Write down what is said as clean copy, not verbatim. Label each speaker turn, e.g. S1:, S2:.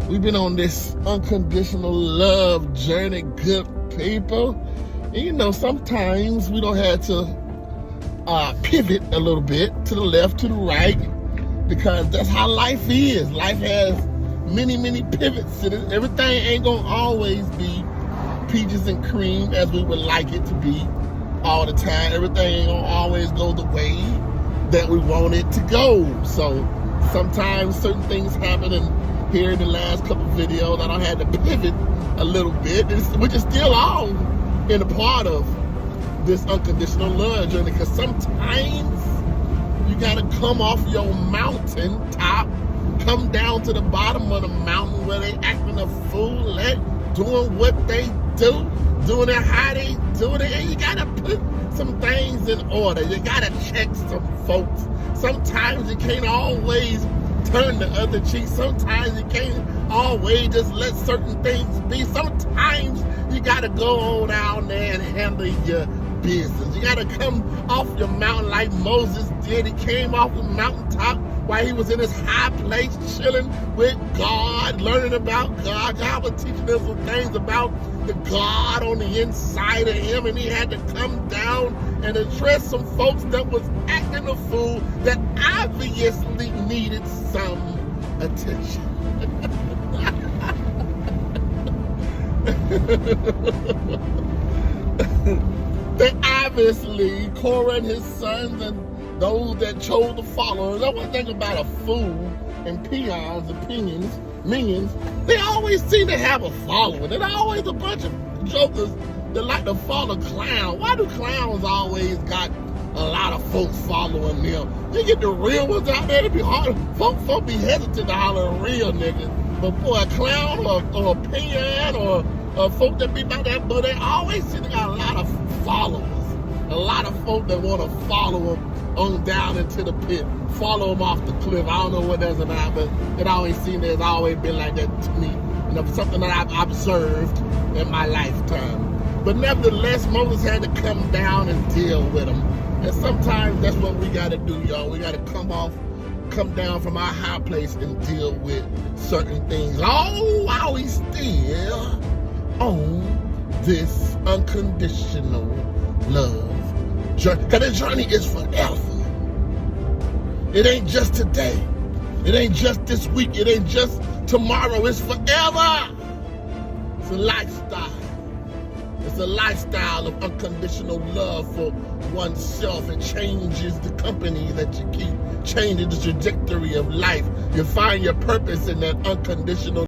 S1: We've been on this unconditional love journey, good people. And sometimes we don't have to pivot a little bit to the left, to the right, because that's how life is. Life has many, many pivots. Everything ain't gonna always be peaches and cream as we would like it to be all the time. Everything ain't gonna always go the way that we want it to go. So sometimes certain things happen, and here in the last couple of videos, I done had to pivot a little bit, which is still all in a part of this unconditional love journey, because sometimes you gotta come off your mountain top, come down to the bottom of the mountain where they acting a fool at, doing what they do, doing it how they doing it, and you gotta put some things in order. You gotta check some folks. Sometimes you can't always turn the other cheek. Sometimes you can't always just let certain things be. Sometimes you gotta go on down there and handle your business. You gotta come off your mountain like Moses did. He came off the mountaintop while he was in his high place, chilling with God, learning about God. God was teaching him some things about the God on the inside of him, and he had to come down and address some folks that was acting a fool that obviously needed some attention. They obviously, Korah and his sons and those that chose to follow. And that's one thing about a fool and peons and minions, they always seem to have a following. There's always a bunch of jokers that like to follow clowns. Why do clowns always got a lot of folks following them? You get the real ones out there, it'd be hard. Folk be hesitant to holler a real nigga. But boy, a clown or a peon or folk that be about that, but they always seem to got a lot of followers. A lot of folk that want to follow them on down into the pit, follow them off the cliff. I don't know what that's about, but it always seems there's always been like that to me. Something that I've observed in my lifetime. But nevertheless, Moses had to come down and deal with them. And sometimes that's what we got to do, y'all. We got to come down from our high place and deal with certain things. Oh, while we still on this unconditional love journey. Because the journey is forever. It ain't just today. It ain't just this week. It ain't just tomorrow. It's forever. It's a lifestyle. It's a lifestyle of unconditional love for oneself. It changes the company that you keep, changes the trajectory of life. You find your purpose in that unconditional